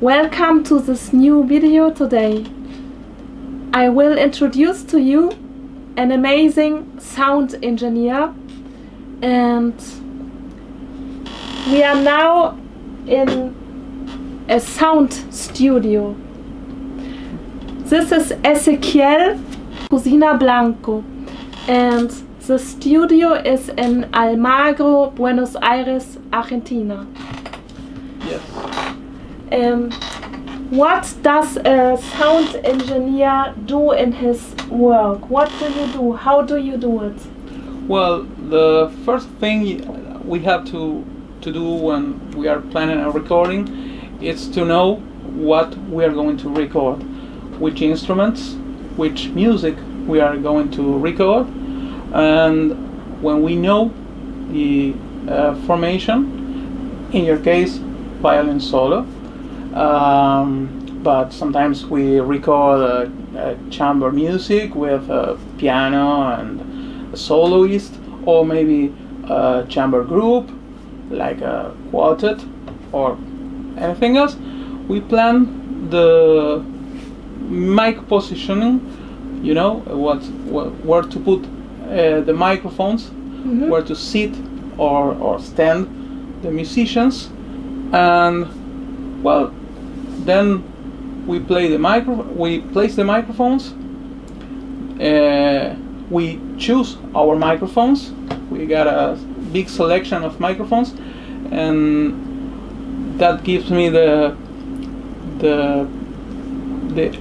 Welcome to this new video today. I will introduce to you an amazing sound engineer, and we are now in a sound studio. This is Ezequiel, Kosiner Blanco, and the studio is in Almagro, Buenos Aires, Argentina. Yes. What does a sound engineer do in his work? What do you do? How do you do it? Well, the first thing we have to do when we are planning a recording is to know what we are going to record, which instruments, which music we are going to record, and when we know the formation, in your case, violin solo. But sometimes we record chamber music with a piano and a soloist, or maybe a chamber group like a quartet or anything else. We plan the mic positioning, you know, where to put the microphones, where to sit or stand the musicians, and well, then we place the microphones. We choose our microphones. We got a big selection of microphones, and that gives me the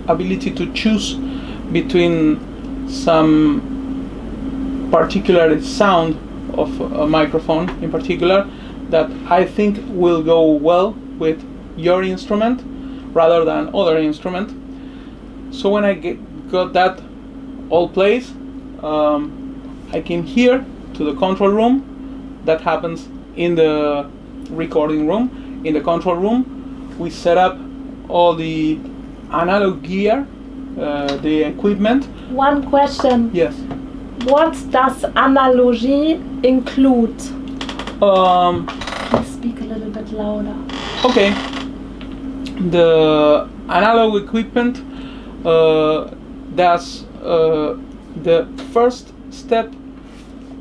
ability to choose between some particular sound of a microphone in particular that I think will go well with your instrument rather than other instrument. So when I got that all placed, I came here to the control room. That happens in the recording room. In the control room, we set up all the analog gear, the equipment. One question. Yes. What does analogy include? Please speak a little bit louder. Okay. The analog equipment does the first step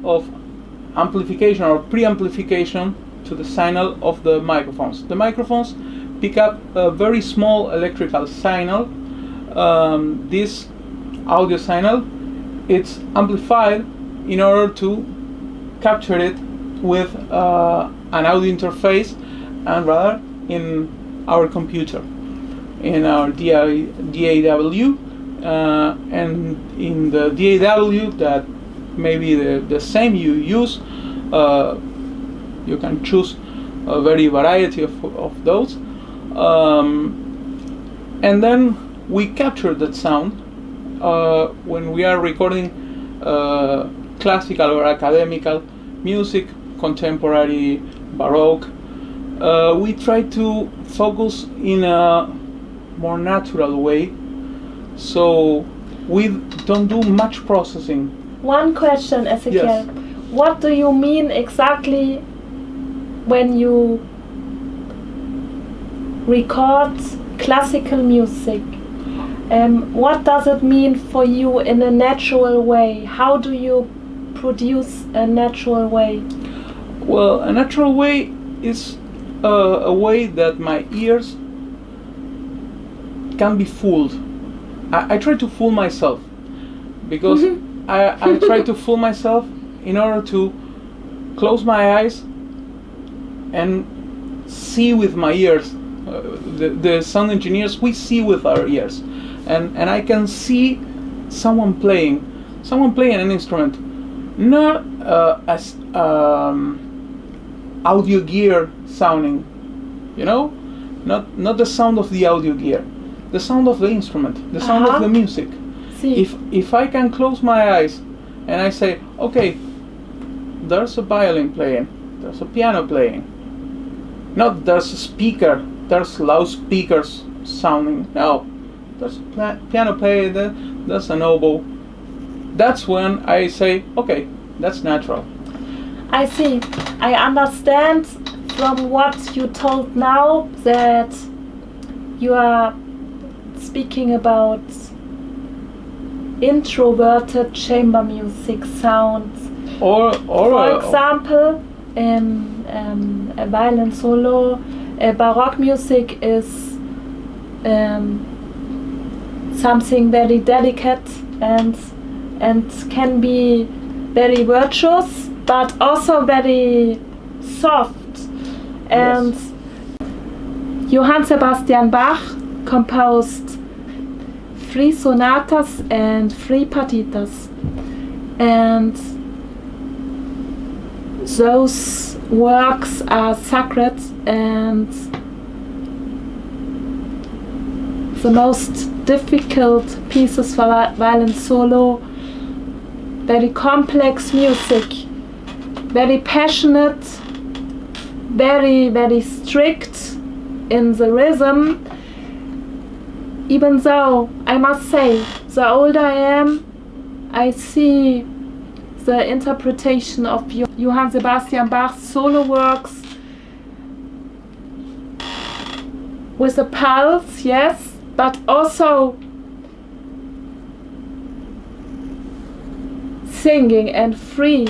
of amplification or pre-amplification to the signal of the microphones. The microphones pick up a very small electrical signal. This audio signal, it's amplified in order to capture it with an audio interface, and rather in our computer, in our DAW, and in the DAW that maybe the same you use, you can choose a very variety of those, and then we capture that sound when we are recording classical or academical music, contemporary, baroque. We try to focus in a more natural way, so we don't do much processing. One question, Ezequiel. Yes. What do you mean exactly when you record classical music? What does it mean for you in a natural way? How do you produce a natural way? Well, a natural way is a way that my ears can be fooled. I try to fool myself, because I try to fool myself in order to close my eyes and see with my ears. The sound engineers, we see with our ears, and I can see someone playing an instrument, not as audio gear sounding, you know, not the sound of the audio gear, the sound of the instrument, the sound of the music. See. If I can close my eyes and I say, okay, there's a violin playing, there's a piano playing, not there's a speaker, there's loudspeakers sounding, no, there's a piano playing, there's an oboe. That's when I say, okay, that's natural. I see. I understand from what you told now that you are speaking about introverted chamber music sounds. Or For example, a violin solo, Baroque music is something very delicate and can be very virtuous, but also very soft. And yes. Johann Sebastian Bach composed 3 sonatas and 3 partitas, and those works are sacred and the most difficult pieces for violin solo. Very complex music, very passionate, very, very strict in the rhythm. Even though, I must say, the older I am, I see the interpretation of Johann Sebastian Bach's solo works with a pulse, yes, but also singing and free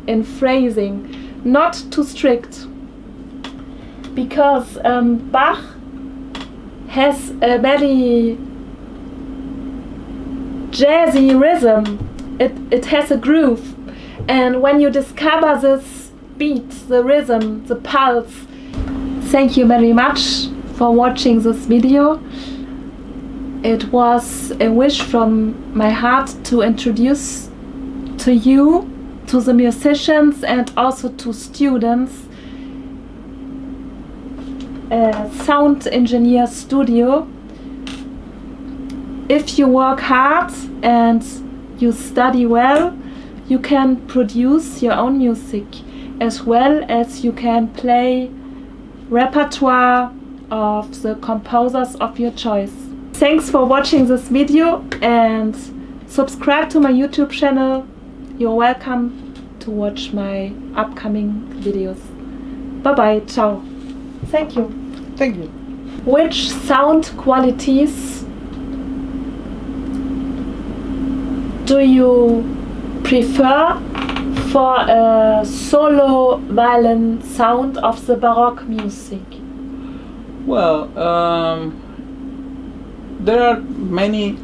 in phrasing, not too strict, because Bach has a very jazzy rhythm. It has a groove, and when you discover this beat, the rhythm, the pulse. Thank you very much for watching this video. It was a wish from my heart to introduce to you, to the musicians and also to students, Sound Engineer Studio. If you work hard and you study well, you can produce your own music, as well as you can play repertoire of the composers of your choice. Thanks for watching this video and subscribe to my YouTube channel. You're welcome to watch my upcoming videos. Bye bye, ciao. Thank you. Thank you. Which sound qualities do you prefer for a solo violin sound of the Baroque music? Well, there are many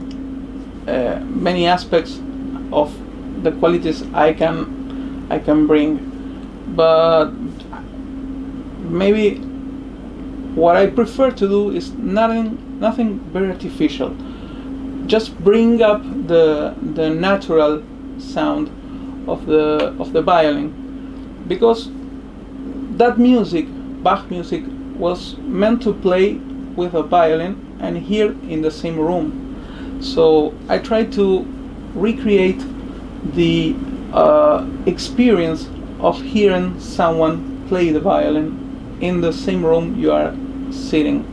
aspects of the qualities I can bring, but maybe what I prefer to do is nothing very artificial. Just bring up the natural sound of the violin, because that music, Bach music, was meant to play with a violin and hear in the same room. So I try to recreate the experience of hearing someone play the violin in the same room you are sitting.